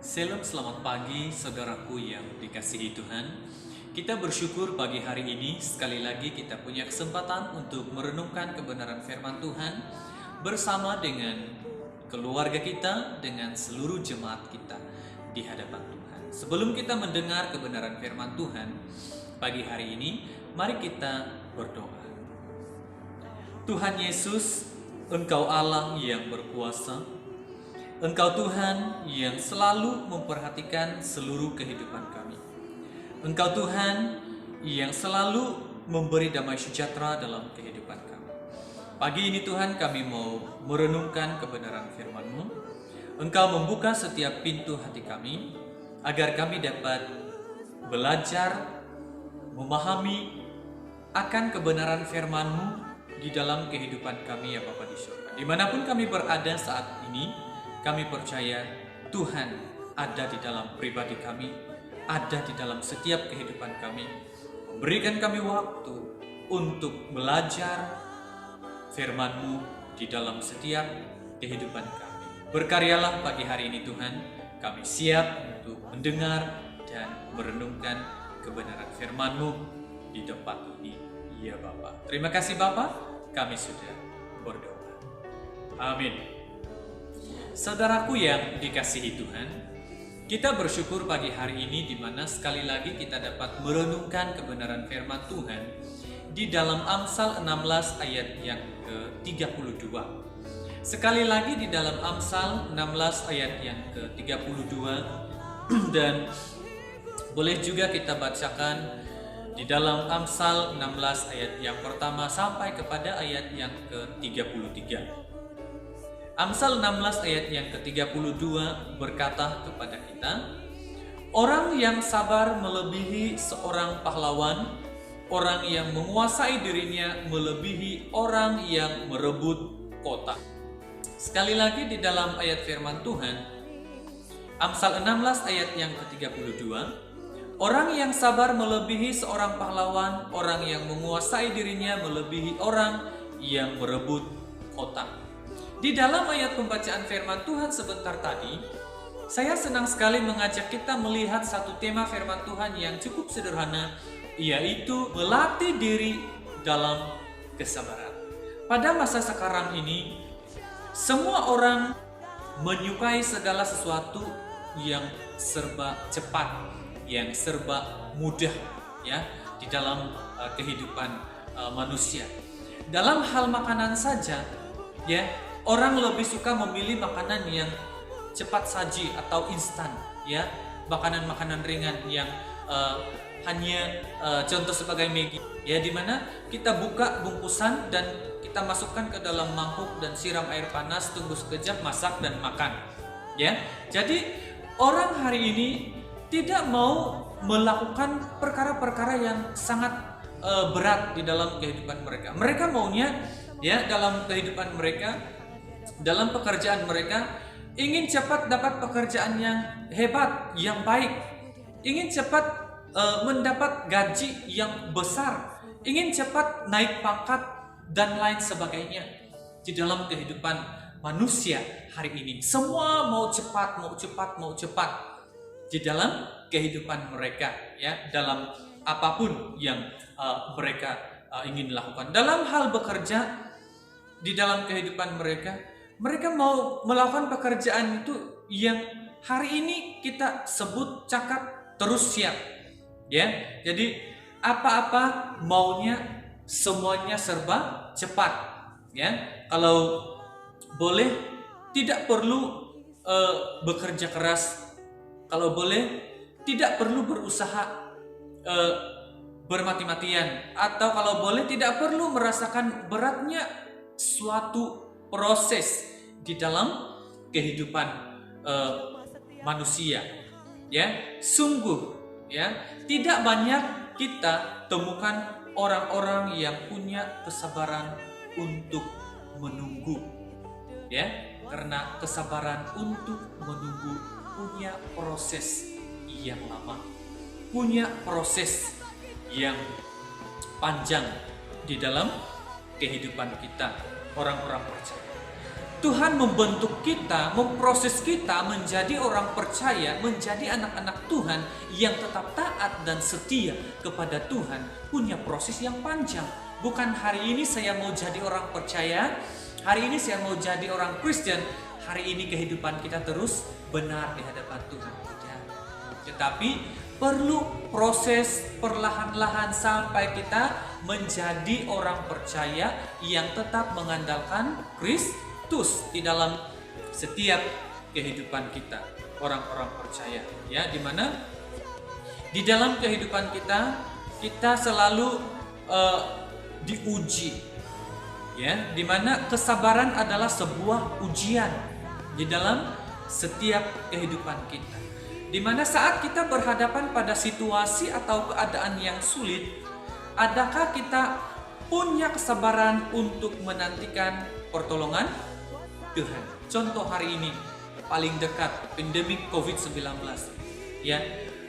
Shalom, selamat pagi saudaraku yang dikasihi Tuhan. Kita bersyukur pagi hari ini sekali lagi kita punya kesempatan untuk merenungkan kebenaran firman Tuhan bersama dengan keluarga kita, dengan seluruh jemaat kita di hadapan Tuhan. Sebelum kita mendengar kebenaran firman Tuhan pagi hari ini, mari kita berdoa. Tuhan Yesus, Engkau Allah yang berkuasa. Engkau Tuhan yang selalu memperhatikan seluruh kehidupan kami. Engkau Tuhan yang selalu memberi damai sejahtera dalam kehidupan kami. Pagi ini Tuhan kami mau merenungkan kebenaran firman-Mu. Engkau membuka setiap pintu hati kami agar kami dapat belajar, memahami akan kebenaran firman-Mu di dalam kehidupan kami ya Bapa di surga. Dimanapun kami berada saat ini, kami percaya Tuhan ada di dalam pribadi kami, ada di dalam setiap kehidupan kami. Berikan kami waktu untuk belajar firman-Mu di dalam setiap kehidupan kami. Berkaryalah pagi hari ini Tuhan, kami siap untuk mendengar dan merenungkan kebenaran firman-Mu di tempat ini. Ya Bapa. Terima kasih Bapa, kami sudah berdoa. Amin. Saudaraku yang dikasihi Tuhan, kita bersyukur pagi hari ini di mana sekali lagi kita dapat merenungkan kebenaran firman Tuhan di dalam Amsal 16 ayat yang ke-32. Sekali lagi di dalam Amsal 16 ayat yang ke-32 dan boleh juga kita bacakan di dalam Amsal 16 ayat yang pertama sampai kepada ayat yang ke-33. Amsal 16 ayat yang ke-32 berkata kepada kita, orang yang sabar melebihi seorang pahlawan, orang yang menguasai dirinya melebihi orang yang merebut kota. Sekali lagi di dalam ayat firman Tuhan, Amsal 16 ayat yang ke-32, orang yang sabar melebihi seorang pahlawan, orang yang menguasai dirinya melebihi orang yang merebut kota. Di dalam ayat pembacaan firman Tuhan sebentar tadi, saya senang sekali mengajak kita melihat satu tema firman Tuhan yang cukup sederhana, yaitu melatih diri dalam kesabaran. Pada masa sekarang ini, semua orang menyukai segala sesuatu yang serba cepat, yang serba mudah, ya, di dalam kehidupan manusia. Dalam hal makanan saja, ya, orang lebih suka memilih makanan yang cepat saji atau instan, ya, makanan-makanan ringan yang hanya contoh sebagai Maggi, ya, dimana kita buka bungkusan dan kita masukkan ke dalam mangkuk dan siram air panas, tunggu sekejap, masak dan makan, ya. Jadi orang hari ini tidak mau melakukan perkara-perkara yang sangat berat di dalam kehidupan mereka. Mereka maunya, ya, dalam kehidupan mereka, dalam pekerjaan mereka, ingin cepat dapat pekerjaan yang hebat, yang baik, ingin cepat mendapat gaji yang besar, ingin cepat naik pangkat dan lain sebagainya. Di dalam kehidupan manusia hari ini, semua mau cepat, mau cepat, mau cepat di dalam kehidupan mereka, ya, dalam apapun yang mereka ingin lakukan. Dalam hal bekerja, di dalam kehidupan mereka mau melakukan pekerjaan itu yang hari ini kita sebut cakap terus siap, ya. Jadi apa-apa maunya semuanya serba cepat, ya. Kalau boleh tidak perlu bekerja keras, kalau boleh tidak perlu berusaha bermati-matian, atau kalau boleh tidak perlu merasakan beratnya suatu proses di dalam kehidupan manusia, ya. Sungguh, ya, tidak banyak kita temukan orang-orang yang punya kesabaran untuk menunggu, ya, karena kesabaran untuk menunggu punya proses yang lama, punya proses yang panjang di dalam kehidupan kita, orang-orang percaya. Tuhan membentuk kita, memproses kita menjadi orang percaya, menjadi anak-anak Tuhan yang tetap taat dan setia kepada Tuhan, punya proses yang panjang. Bukan hari ini saya mau jadi orang percaya, hari ini saya mau jadi orang Kristen, hari ini kehidupan kita terus benar di hadapan Tuhan. Tidak. Tetapi perlu proses perlahan-lahan sampai kita menjadi orang percaya yang tetap mengandalkan Kristus di dalam setiap kehidupan kita, orang-orang percaya, ya, di mana di dalam kehidupan kita selalu diuji, ya, di mana kesabaran adalah sebuah ujian di dalam setiap kehidupan kita, di mana saat kita berhadapan pada situasi atau keadaan yang sulit, adakah kita punya kesabaran untuk menantikan pertolongan Tuhan? Contoh hari ini paling dekat, pandemi COVID-19, ya.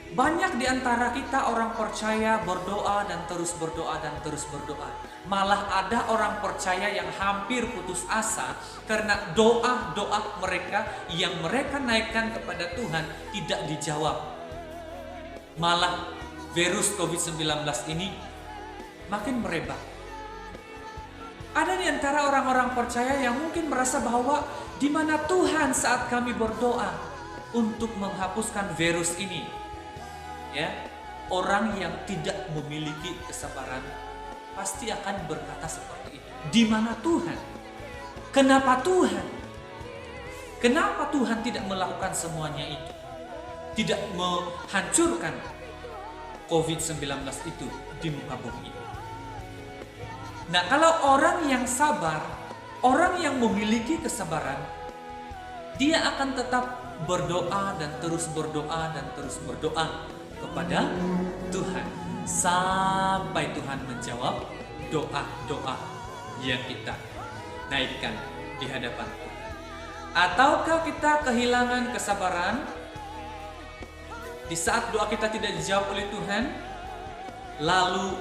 Banyak di antara kita orang percaya berdoa dan terus berdoa dan terus berdoa. Malah ada orang percaya yang hampir putus asa karena doa-doa mereka yang mereka naikkan kepada Tuhan tidak dijawab. Malah virus COVID-19 ini makin merebak. Ada di antara orang-orang percaya yang mungkin merasa bahwa di mana Tuhan saat kami berdoa untuk menghapuskan virus ini, ya, orang yang tidak memiliki kesabaran pasti akan berkata seperti itu. Di mana Tuhan? Kenapa Tuhan? Kenapa Tuhan tidak melakukan semuanya itu? Tidak menghancurkan COVID-19 itu di muka bumi. Nah, kalau orang yang sabar, orang yang memiliki kesabaran, dia akan tetap berdoa dan terus berdoa dan terus berdoa kepada Tuhan sampai Tuhan menjawab doa-doa yang kita naikkan di hadapan Tuhan. Ataukah kita kehilangan kesabaran di saat doa kita tidak dijawab oleh Tuhan, lalu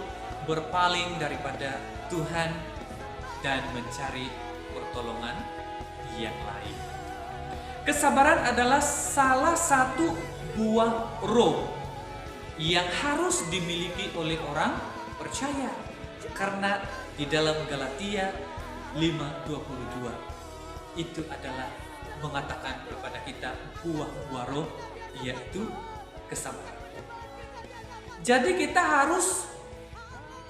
berpaling daripada Tuhan dan mencari pertolongan yang lain? Kesabaran adalah salah satu buah roh yang harus dimiliki oleh orang percaya, karena di dalam Galatia 5:22 itu adalah mengatakan kepada kita buah-buah roh, yaitu kesabaran. Jadi kita harus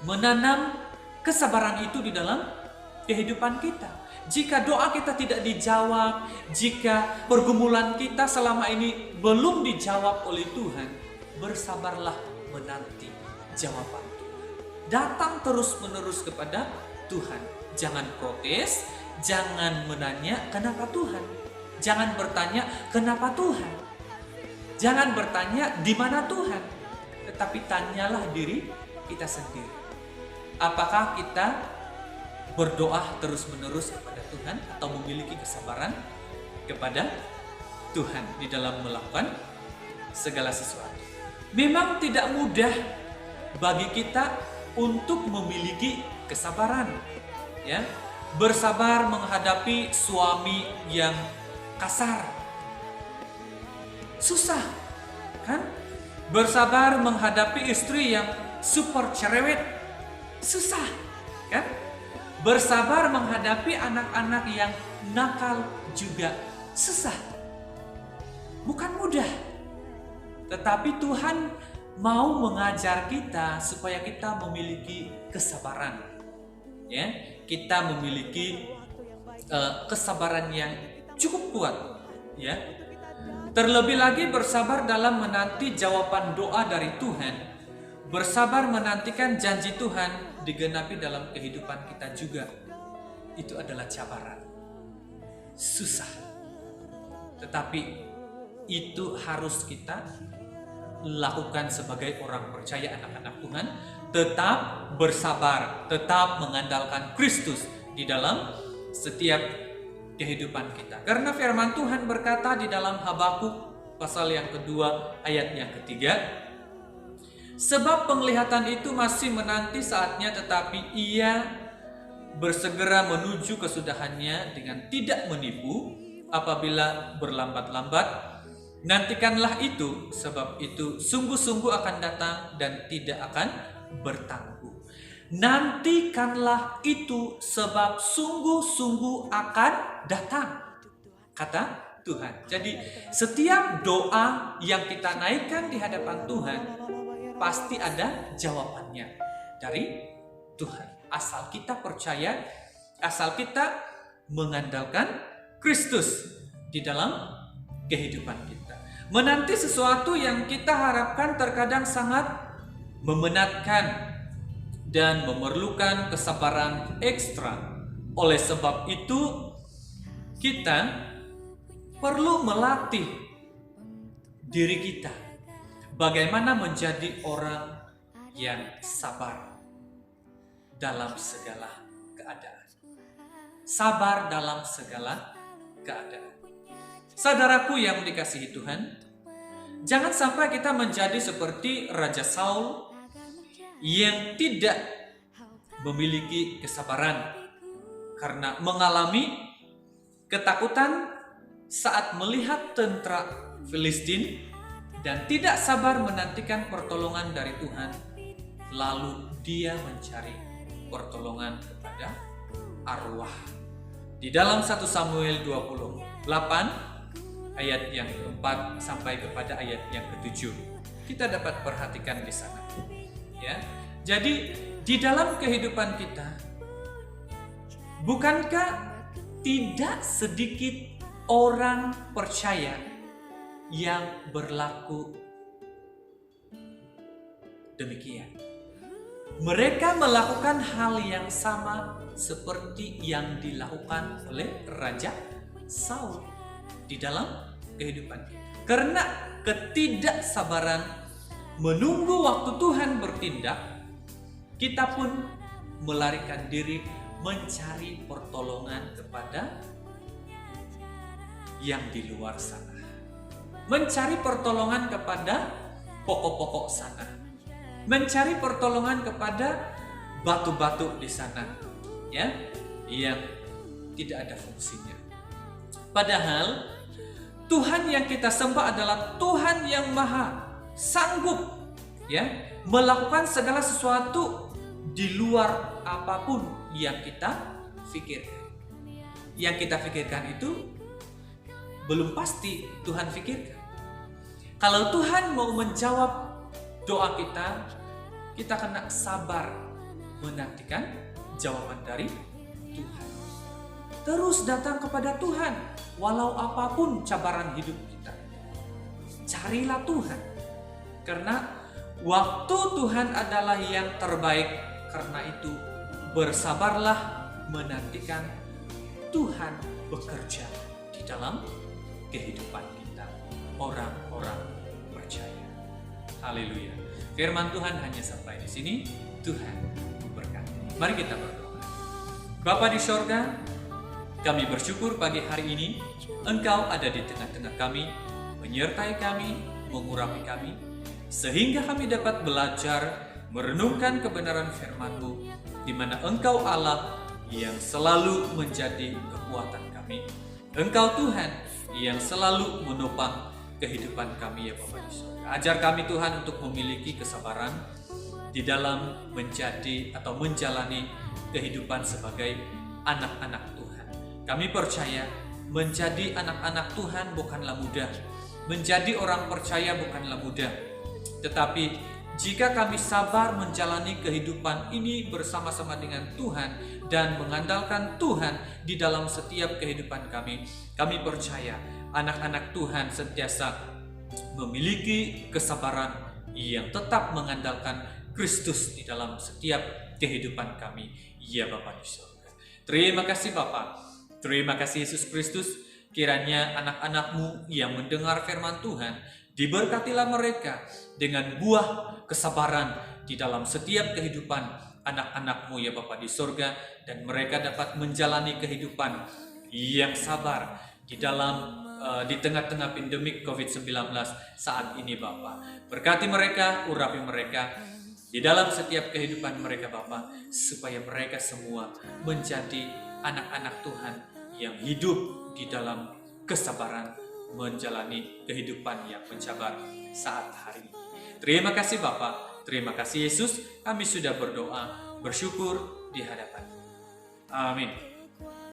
menanam kesabaran itu di dalam kehidupan kita. Jika doa kita tidak dijawab, jika pergumulan kita selama ini belum dijawab oleh Tuhan, bersabarlah menanti jawaban Tuhan. Datang terus-menerus kepada Tuhan. Jangan protes, jangan menanya kenapa Tuhan. Jangan bertanya kenapa Tuhan. Jangan bertanya di mana Tuhan. Tetapi tanyalah diri kita sendiri. Apakah kita berdoa terus-menerus kepada Tuhan atau memiliki kesabaran kepada Tuhan di dalam melakukan segala sesuatu? Memang tidak mudah bagi kita untuk memiliki kesabaran, ya. Bersabar menghadapi suami yang kasar, susah, kan? Bersabar menghadapi istri yang super cerewet, susah, kan? Bersabar menghadapi anak-anak yang nakal juga susah. Bukan mudah. Tetapi Tuhan mau mengajar kita supaya kita memiliki kesabaran, ya. Kita memiliki kesabaran yang cukup kuat, ya. Terlebih lagi bersabar dalam menanti jawaban doa dari Tuhan. Bersabar menantikan janji Tuhan digenapi dalam kehidupan kita juga. Itu adalah cabaran. Susah. Tetapi itu harus kita lakukan sebagai orang percaya, anak-anak Tuhan. Tetap bersabar, tetap mengandalkan Kristus di dalam setiap kehidupan kita. Karena firman Tuhan berkata di dalam Habakuk pasal yang kedua ayat yang ketiga, sebab penglihatan itu masih menanti saatnya, tetapi ia bersegera menuju kesudahannya dengan tidak menipu. Apabila berlambat-lambat, nantikanlah itu, sebab itu sungguh-sungguh akan datang dan tidak akan bertangguh. Nantikanlah itu, sebab sungguh-sungguh akan datang, kata Tuhan. Jadi setiap doa yang kita naikkan di hadapan Tuhan pasti ada jawabannya dari Tuhan. Asal kita percaya, asal kita mengandalkan Kristus di dalam kehidupan kita. Menanti sesuatu yang kita harapkan terkadang sangat memenatkan dan memerlukan kesabaran ekstra. Oleh sebab itu, kita perlu melatih diri kita bagaimana menjadi orang yang sabar dalam segala keadaan. Sabar dalam segala keadaan. Saudaraku yang dikasihi Tuhan, jangan sampai kita menjadi seperti Raja Saul yang tidak memiliki kesabaran karena mengalami ketakutan saat melihat tentara Filistin dan tidak sabar menantikan pertolongan dari Tuhan. Lalu dia mencari pertolongan kepada arwah. Di dalam 1 Samuel 28 ayat yang ke-4 sampai kepada ayat yang ke-7 kita dapat perhatikan di sana. Ya, jadi di dalam kehidupan kita, bukankah tidak sedikit orang percaya yang berlaku demikian? Mereka melakukan hal yang sama seperti yang dilakukan oleh Raja Saul di dalam kehidupan kita. Karena ketidaksabaran menunggu waktu Tuhan bertindak, kita pun melarikan diri mencari pertolongan kepada yang di luar sana. Mencari pertolongan kepada pokok-pokok sana. Mencari pertolongan kepada batu-batu di sana, ya, yang tidak ada fungsinya. Padahal Tuhan yang kita sembah adalah Tuhan yang maha sanggup, ya, melakukan segala sesuatu di luar apapun yang kita pikirkan. Yang kita pikirkan itu belum pasti Tuhan pikirkan. Kalau Tuhan mau menjawab doa kita, kita kena sabar menantikan jawaban dari Tuhan. Terus datang kepada Tuhan walau apapun cabaran hidup kita. Carilah Tuhan, karena waktu Tuhan adalah yang terbaik. Karena itu bersabarlah menantikan Tuhan bekerja di dalam kehidupan kita, orang-orang percaya. Haleluya. Firman Tuhan hanya sampai di sini. Tuhan memberkati. Mari kita berdoa. Bapa di sorga, kami bersyukur pagi hari ini Engkau ada di tengah-tengah kami, menyertai kami, mengurapi kami, sehingga kami dapat belajar merenungkan kebenaran firman-Mu, di mana Engkau Allah yang selalu menjadi kekuatan kami. Engkau Tuhan yang selalu menopang kehidupan kami, ya Bapa di surga. Ajar kami Tuhan untuk memiliki kesabaran di dalam menjadi atau menjalani kehidupan sebagai anak-anak Tuhan. Kami percaya menjadi anak-anak Tuhan bukanlah mudah. Menjadi orang percaya bukanlah mudah. Tetapi jika kami sabar menjalani kehidupan ini bersama-sama dengan Tuhan dan mengandalkan Tuhan di dalam setiap kehidupan kami percaya anak-anak Tuhan sentiasa memiliki kesabaran yang tetap mengandalkan Kristus di dalam setiap kehidupan kami. Ya Bapa di surga. Terima kasih Bapa. Terima kasih Yesus Kristus. Kiranya anak-anak-Mu yang mendengar firman Tuhan, diberkatilah mereka dengan buah kesabaran di dalam setiap kehidupan anak-anak-Mu, ya Bapa di surga, dan mereka dapat menjalani kehidupan yang sabar di dalam di tengah-tengah pandemik COVID-19 saat ini Bapa. Berkati mereka, urapi mereka, di dalam setiap kehidupan mereka Bapa, supaya mereka semua menjadi anak-anak Tuhan yang hidup di dalam kesabaran, menjalani kehidupan yang mencabar saat hari ini. Terima kasih Bapa, terima kasih Yesus, kami sudah berdoa, bersyukur di hadapan. Amin.